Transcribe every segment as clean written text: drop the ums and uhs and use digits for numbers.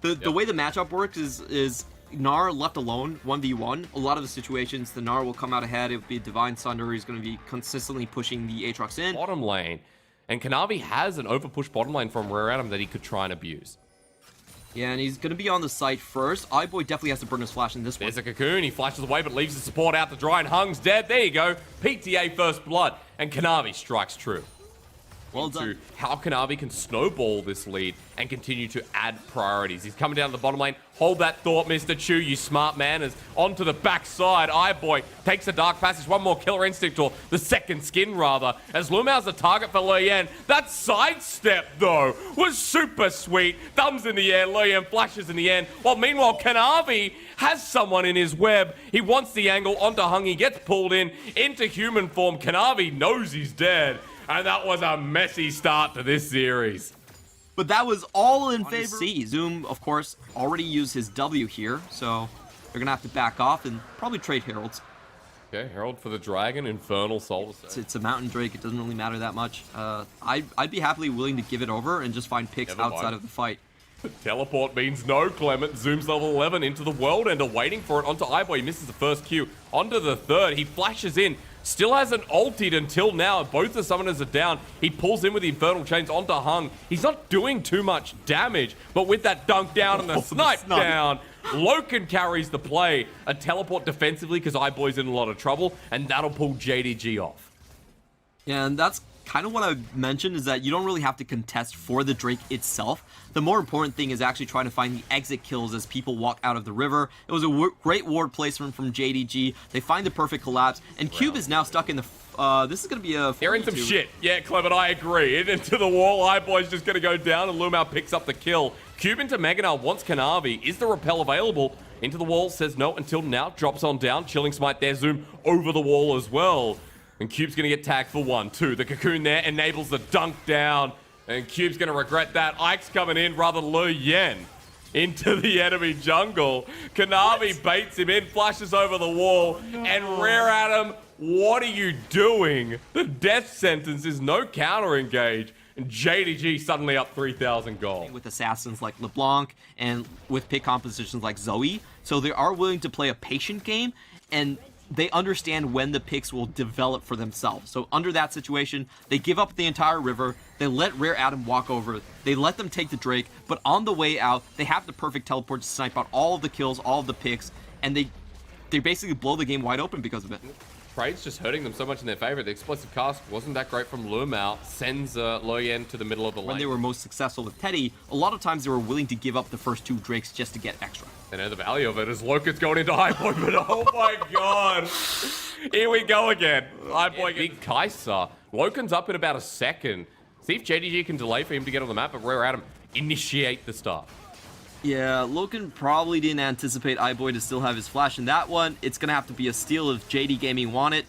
The way the matchup works is Gnar left alone 1v1. A lot of the situations, the Gnar will come out ahead. It will be Divine Sunder. He's going to be consistently pushing the Aatrox in. Bottom lane. And Kanavi has an overpush bottom lane from Rare Adam that he could try and abuse. Yeah, and he's going to be on the site first. iBoy definitely has to burn his flash in this one. There's a Cocoon. He flashes away, but leaves the support out to dry, and Hung's dead. There you go. PTA first blood. And Kanavi strikes true. Well done. How Kanavi can snowball this lead and continue to add priorities. He's coming down to the bottom lane. Hold that thought, Mr. Chu, you smart man. As onto the backside, iBoy takes a dark passage. One more Killer Instinct, or the second skin, rather. As Lumao's the target for Luyen. That sidestep, though, was super sweet. Thumbs in the air, Luyen flashes in the end. While meanwhile, Kanavi has someone in his web. He wants the angle onto Hung. He gets pulled into human form. Kanavi knows he's dead. And that was a messy start to this series. But that was all in favor. Zoom, of course, already used his W here, so they're going to have to back off and probably trade Heralds. Okay, Herald for the Dragon, Infernal Soul. It's a Mountain Drake. It doesn't really matter that much. I'd be happily willing to give it over and just find picks outside of the fight. Teleport means no, Clement. Zoom's level 11 into the World Ender, waiting for it onto iBoy. He misses the first Q. Onto the third. He flashes in. Still hasn't ultied until now. Both the summoners are down. He pulls in with the Infernal Chains onto Hung. He's not doing too much damage, but with that dunk down and the snipe down, Loken carries the play. A teleport defensively because iBoy's in a lot of trouble, and that'll pull JDG off. Yeah, and that's kind of what I mentioned, is that you don't really have to contest for the Drake itself. The more important thing is actually trying to find the exit kills as people walk out of the river. It was a great ward placement from JDG. They find the perfect collapse, and Cube is now stuck in the... this is going to be a... They're in some shit. Yeah, Clement, I agree. Into the wall, iBoy's just going to go down, and Lumao picks up the kill. Cube into Meganar wants Kanavi. Is the repel available? Into the wall, says no until now. Drops on down. Chilling Smite there. Zoom over the wall as well. And Cube's going to get tagged for 1-2. The Cocoon there enables the dunk down. And Cube's going to regret that. Ike's coming in, rather Luyen into the enemy jungle. Kanavi baits him in, flashes over the wall. And Rare Adam, what are you doing? The death sentence is no counter engage. And JDG suddenly up 3,000 gold. With assassins like LeBlanc and with pick compositions like Zoe. So they are willing to play a patient game, and they understand when the picks will develop for themselves. So under that situation, they give up the entire river, they let Rare Adam walk over, they let them take the Drake, but on the way out, they have the perfect teleport to snipe out all of the kills, all of the picks, and they basically blow the game wide open because of it. Trade's just hurting them so much in their favor. The explosive cast wasn't that great from Lumao. Sends Luyen to the middle of the lane. When they were most successful with Teddy, a lot of times they were willing to give up the first 2 Drakes just to get extra. They know the value of it as Loken's going into iBoy, but oh my god. Here we go again. iBoy big Kaiser. Loken's up in about a second. See if JDG can delay for him to get on the map, but Rare Adam initiate the start. Yeah, Loken probably didn't anticipate iBoy to still have his flash in that one. It's going to have to be a steal if JD Gaming want it.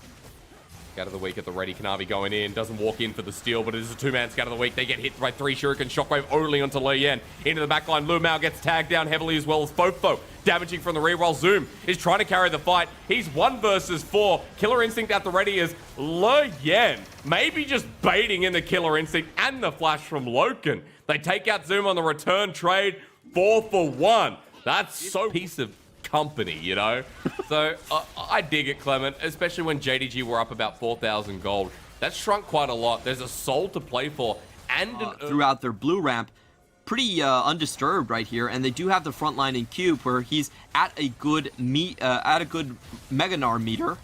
Scout of the week at the ready. Kanavi going in. Doesn't walk in for the steal, but it is a 2-man scout of the week. They get hit by 3 Shuriken. Shockwave only onto Luyen. Into the backline. Lumao gets tagged down heavily as well as Fofo. Damaging from the reroll. Zoom is trying to carry the fight. He's 1 versus 4. Killer Instinct at the ready is Luyen. Maybe just baiting in the Killer Instinct and the flash from Loken. They take out Zoom on the return trade. 4 for 1. That's so piece of company, you know? So I dig it, Clement, especially when JDG were up about 4,000 gold. That's shrunk quite a lot. There's a soul to play for. And throughout their blue ramp, pretty undisturbed right here, and they do have the front line in Cube where he's at a good Meganar meter.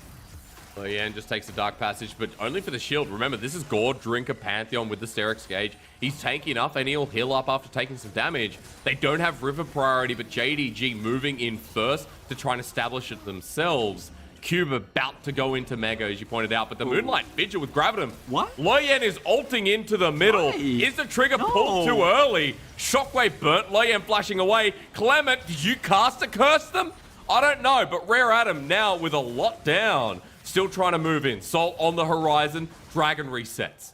Luyen just takes the Dark Passage, but only for the shield. Remember, this is Gore, Drinker, Pantheon with the Sterix Gauge. He's tanky enough, and he'll heal up after taking some damage. They don't have River priority, but JDG moving in first to try and establish it themselves. Cube about to go into Mega, as you pointed out, but the Moonlight Vigil with Gravitum. What? Luyen is ulting into the middle. Why? Is the trigger pulled too early? Shockwave burnt, Luyen flashing away. Clement, did you cast a curse them? I don't know, but Rare Adam now with a lot down. Still trying to move in. Salt on the horizon. Dragon resets.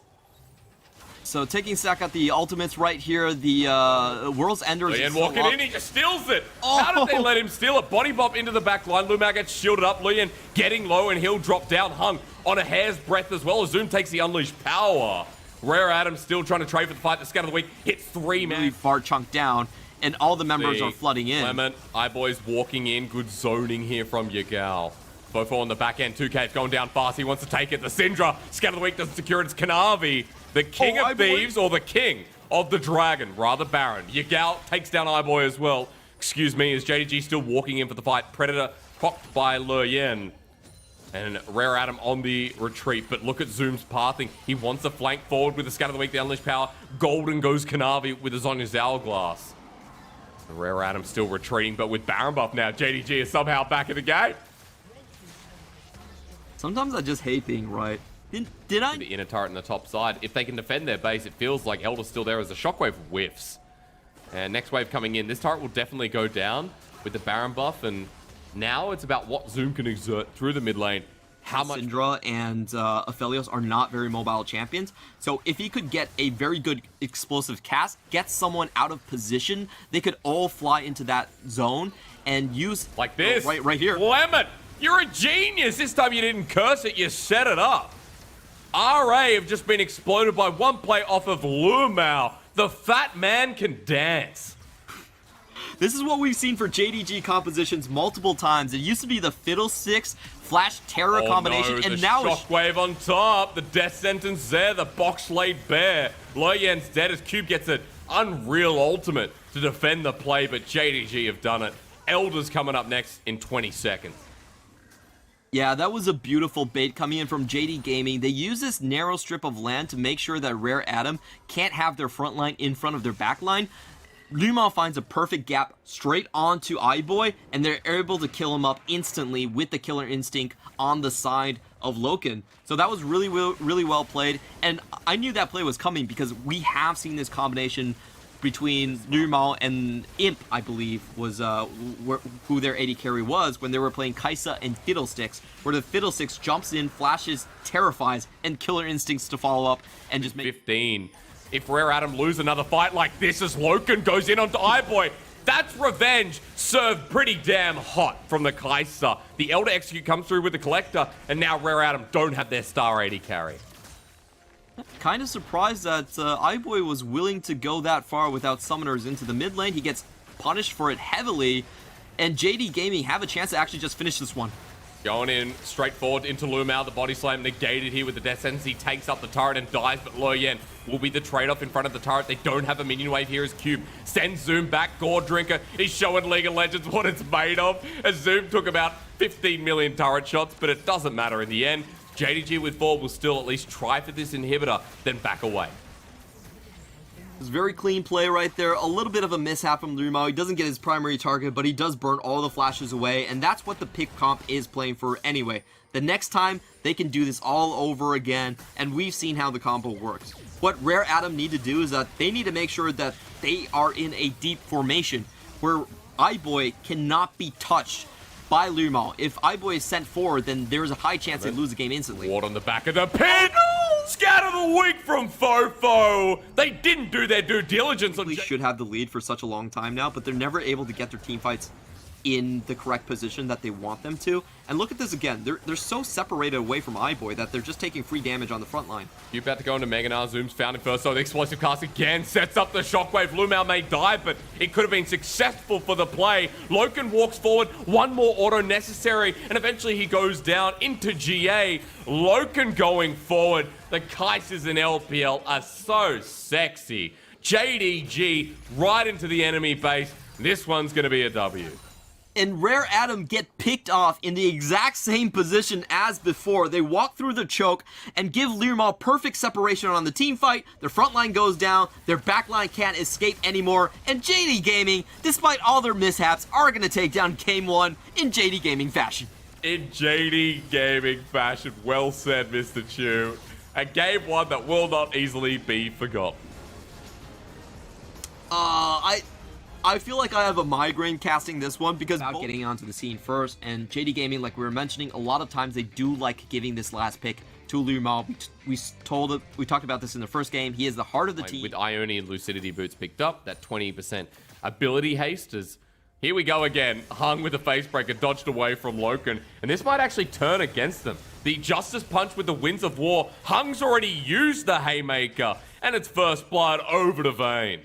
So taking sack at the ultimates right here. The World's Ender is Luyen walking in. He just steals it. How did they let him steal it? Body bop into the back line. Lumao gets shielded up. Luyen getting low and he'll drop down. Hung on a hair's breadth as well as Zoom takes the Unleashed Power. Rare Adam still trying to trade for the fight. The Scout of the Week hits 3 man. Really far chunk down. and all the members are flooding in. Clement, iBoys walking in, good zoning here from Yagal. Fofo on the back end, 2K going down fast, he wants to take it. The Syndra, Scatter the Weak doesn't secure it, it's Kanavi, the king of thieves or the king of the dragon, rather Baron. Yagal takes down iBoy as well. Excuse me, is JDG still walking in for the fight? Predator propped by Le Yen. And Rare Atom on the retreat, but look at Zoom's pathing. He wants a flank forward with the Scatter the Weak, the Unleashed Power. Golden goes Kanavi with his Zonya's Hourglass. Rare Atom still retreating, but with Baron buff now, JDG is somehow back in the game. Sometimes I just hate being right. Did I? The inner turret in the top side. If they can defend their base, it feels like Elder's still there as the Shockwave whiffs. And next wave coming in. This turret will definitely go down with the Baron buff, and now it's about what Zoom can exert through the mid lane. How much Syndra and Aphelios are not very mobile champions, so if he could get a very good explosive cast, get someone out of position, they could all fly into that zone and use like this. Right here. Lemon, you're a genius. This time you didn't curse it, you set it up. RA have just been exploded by one play off of Lumao. The fat man can dance. This is what we've seen for JDG compositions multiple times. It used to be the Fiddlesticks Flash Terror combination, no, and the now Shockwave on top, the death sentence there, the box laid bare. Lo Yan's dead as Cube gets an unreal ultimate to defend the play, but JDG have done it. Elder's coming up next in 20 seconds. Yeah, that was a beautiful bait coming in from JD Gaming. They use this narrow strip of land to make sure that Rare Atom can't have their front line in front of their back line. Lumao finds a perfect gap straight onto iBoy, and they're able to kill him up instantly with the Killer Instinct on the side of Loken. So that was really well played, and I knew that play was coming because we have seen this combination between Lumao and Imp, I believe, was who their AD carry was when they were playing Kaisa and Fiddlesticks, where the Fiddlesticks jumps in, flashes, terrifies, and Killer Instincts to follow up and just make 15. If Rare Atom lose another fight like this as Loken goes in onto iBoy, that's revenge served pretty damn hot from the Kaisa. The Elder Execute comes through with the Collector, and now Rare Atom don't have their star AD carry. Kind of surprised that iBoy was willing to go that far without summoners into the mid lane. He gets punished for it heavily, and JD Gaming have a chance to actually just finish this one. Going in straight forward into Lumao, the body slam negated here with the death sentence. He takes up the turret and dies, but Lo Yen will be the trade-off in front of the turret. They don't have a minion wave here as Cube sends Zoom back. Gore Drinker is showing League of Legends what it's made of, as Zoom took about 15 million turret shots, but it doesn't matter in the end. JDG with 4 will still at least try for this inhibitor, then back away. It's very clean play right there. A little bit of a mishap from Lumao. He doesn't get his primary target, but he does burn all the flashes away, and that's what the pick comp is playing for anyway. The next time, they can do this all over again, and we've seen how the combo works. What Rare Atom need to do is that they need to make sure that they are in a deep formation where iBoy cannot be touched by Lumao. If iBoy is sent forward, then there's a high chance they lose the game instantly. Ward on the back of the pit! Scatter the Weak from Fofo! They didn't do their due diligence on They should have the lead for such a long time now, but they're never able to get their team fights in the correct position that they want them to. And look at this again. They're so separated away from iBoy that they're just taking free damage on the front line. You're about to go into Meganar. Zoom's found him first, so the explosive cast again sets up the Shockwave. Lumao may die, but it could have been successful for the play. Loken walks forward, one more auto necessary, and eventually he goes down into GA. Loken going forward. The Kaisers in LPL are so sexy. JDG right into the enemy base. This one's going to be a W. And Rare Atom get picked off in the exact same position as before. They walk through the choke and give Lumao perfect separation on the team fight. Their front line goes down, their back line can't escape anymore, and JD Gaming, despite all their mishaps, are going to take down Game 1 in JD Gaming fashion. In JD Gaming fashion, well said, Mr. Chu. A Game 1 that will not easily be forgotten. I feel like I have a migraine casting this one because about getting onto the scene first, and JD Gaming, like we were mentioning, a lot of times they do like giving this last pick to Lumao. We talked about this in the first game. He is the heart of the team. With Ione and Lucidity boots picked up, that 20% ability haste is... Here we go again. Hung with a facebreaker, dodged away from Loken, and this might actually turn against them. The Justice Punch with the Winds of War. Hung's already used the Haymaker, and it's first blood over to Vayne.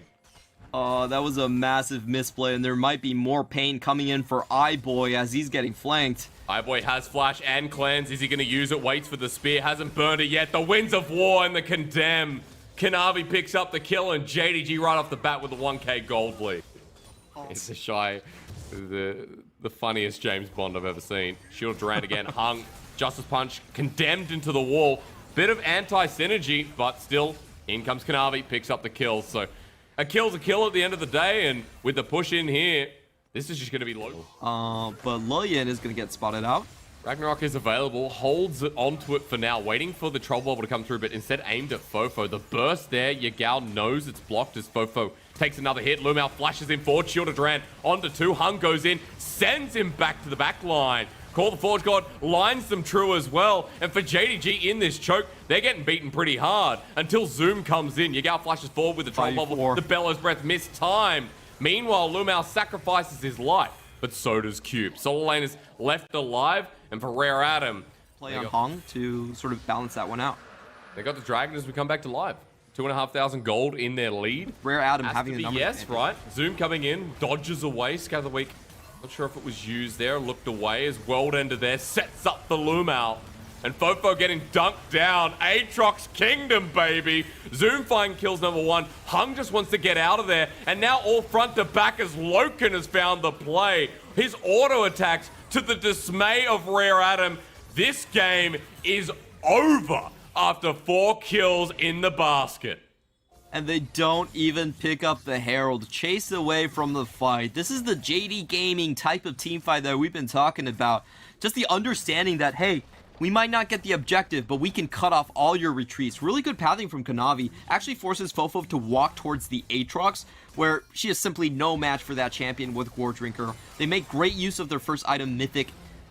Oh, that was a massive misplay, and there might be more pain coming in for iBoy as he's getting flanked. iBoy has flash and cleanse. Is he going to use it? Waits for the spear. Hasn't burned it yet. The Winds of War and the Condemn. Kanavi picks up the kill, and JDG right off the bat with the 1k gold lead. It's a shy, the funniest James Bond I've ever seen. Shield Durant again, hung. Justice Punch condemned into the wall. Bit of anti-synergy, but still, in comes Kanavi, picks up the kill. So a kill's a kill at the end of the day, and with the push in here, this is just going to be local. But Lillian is going to get spotted out. Ragnarok is available, holds it onto it for now, waiting for the Trouble Bubble to come through, but instead aimed at Fofo. The burst there, Yagao knows it's blocked as Fofo takes another hit. Lumao flashes in forward, Shield of Duran onto 2. Hung goes in, sends him back to the back line. Call the Forge God lines them true as well. And for JDG in this choke, they're getting beaten pretty hard until Zoom comes in. Yagao flashes forward with the Trouble Bubble. The Bellows Breath missed time. Meanwhile, Lumao sacrifices his life, but so does Cube. Solo Lane is left alive, and for Rare Adam, play on Hong to sort of balance that one out. They got the Dragon as we come back to live. 2,500 gold in their lead. Rare Adam having a number. Yes, right. Zoom coming in, dodges away. Scout of the Week, not sure if it was used there, looked away as World Ender there sets up the Lumao. And Fofo getting dunked down. Aatrox Kingdom, baby. Zoom finds kills number 1. Hung just wants to get out of there. And now all front to back as Loken has found the play. His auto attacks to the dismay of Rare Adam. This game is over after 4 kills in the basket. And they don't even pick up the Herald, chased away from the fight. This is the JD Gaming type of team fight that we've been talking about. Just the understanding that, hey, we might not get the objective, but we can cut off all your retreats. Really good pathing from Kanavi. Actually forces Fofo to walk towards the Aatrox, where she is simply no match for that champion with Gore Drinker. They make great use of their first item, Mythic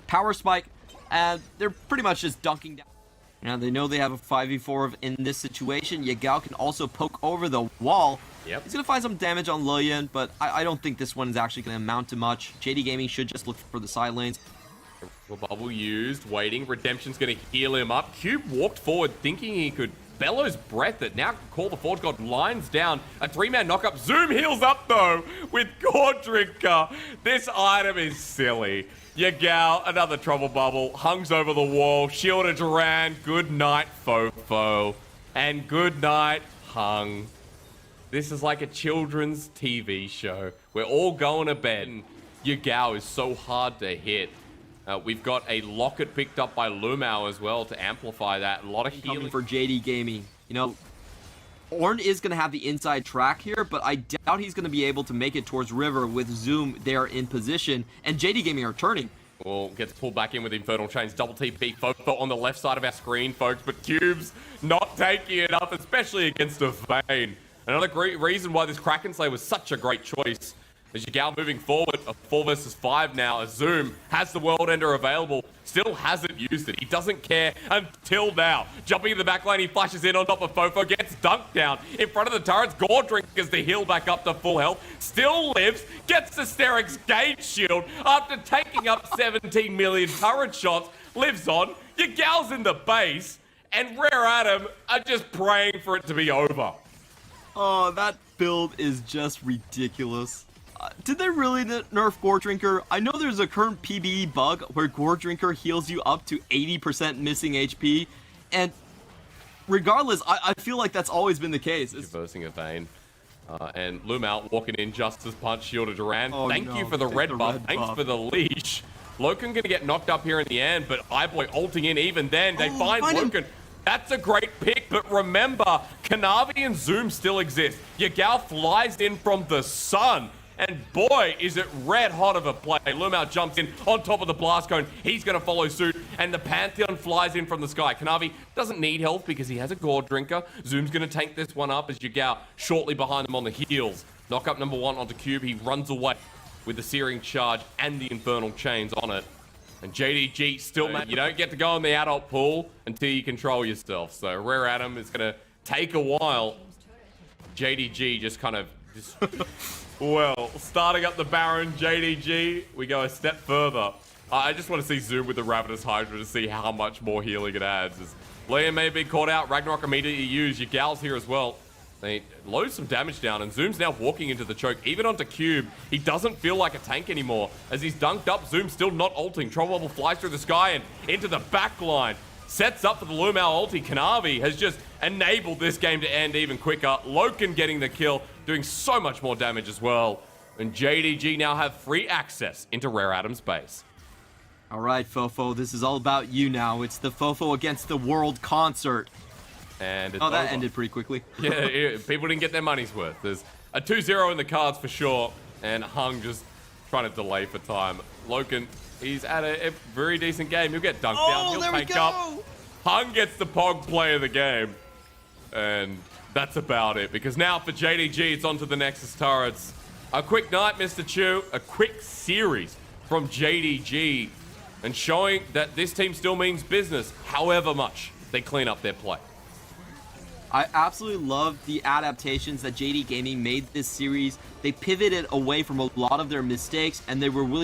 Power Spike, and they're pretty much just dunking down. Now they know they have a 5v4 in this situation. Yagao can also poke over the wall. Yep. He's going to find some damage on Lillian, but I don't think this one is actually going to amount to much. JD Gaming should just look for the side lanes. Bubble used, waiting. Redemption's going to heal him up. Cube walked forward thinking he could Bellows Breath it. Now Call the Forge God lines down. A 3-man knockup. Zoom heals up though with Gore Drinker. This item is silly. Yagao, another Trouble Bubble. Hung's over the wall. Shield of Duran. Good night, Fofo. And good night, Hung. This is like a children's TV show. We're all going to bed. And Yagao is so hard to hit. We've got a Locket picked up by Lumao as well to amplify that. A lot of healing for JD Gaming. You know, Ornn is going to have the inside track here, but I doubt he's going to be able to make it towards River with Zoom there in position. And JD Gaming are turning. Well, gets pulled back in with Infernal Chains. Double TP Fofo on the left side of our screen, folks. But Cube's not taking it up, especially against a Vayne. Another great reason why this Kraken Slay was such a great choice. As Yagao moving forward, a 4 versus 5 now, as Zoom has the World Ender available, still hasn't used it. He doesn't care until now. Jumping in the back lane, he flashes in on top of Fofo, gets dunked down. In front of the turrets, Gore Drinkers the heal back up to full health, still lives, gets the Sterix Gauge Shield after taking up 17 million turret shots, lives on. Yagao's in the base, and Rare Adam are just praying for it to be over. Oh, that build is just ridiculous. Did they really nerf Gore Drinker? I know there's a current PBE bug where Gore Drinker heals you up to 80% missing HP, and regardless, I feel like that's always been the case. Reversing a Vayne. And Lumao walking in, Justice Punch, Shield of Duran. Oh, Thank you for the red buff. Thanks for the leash. Loken gonna get knocked up here in the end, but iBoy ulting in even then. They find Loken. That's a great pick, but remember, Kanavi and Zoom still exist. Yagao flies in from the sun. And boy, is it red hot of a play. Lumao jumps in on top of the blast cone. He's going to follow suit, and the Pantheon flies in from the sky. Kanavi doesn't need health because he has a Gore Drinker. Zoom's going to tank this one up as Yagao shortly behind him on the heels. Knock up number 1 onto Cube. He runs away with the Searing Charge and the Infernal Chains on it. And JDG still, you don't get to go in the adult pool until you control yourself. So Rare Adam is going to take a while. JDG just kind of... Well, starting up the Baron, JDG, we go a step further. I just want to see Zoom with the Ravenous Hydra to see how much more healing it adds. As Liam may be caught out, Ragnarok immediately used. Yagao's here as well. They load some damage down, and Zoom's now walking into the choke, even onto Cube. He doesn't feel like a tank anymore. As he's dunked up, Zoom still not ulting. Troll Bubble flies through the sky and into the back line. Sets up for the Lumao ulti. Kanavi has just enabled this game to end even quicker. Loken getting the kill, doing so much more damage as well. And JDG now have free access into Rare Adam's base. All right, Fofo, this is all about you now. It's the Fofo against the world concert. And it's that over. ended pretty quickly. Yeah, people didn't get their money's worth. There's a 2-0 in the cards for sure, and Hung just trying to delay for time. Loken, he's at a very decent game. He'll get dunked down. He'll tank up. Hung gets the Pog play of the game, and that's about it. Because now for JDG, it's on to the Nexus turrets. A quick night, Mr. Chu. A quick series from JDG, and showing that this team still means business, however much they clean up their play. I absolutely love the adaptations that JD Gaming made this series. They pivoted away from a lot of their mistakes, and they were willing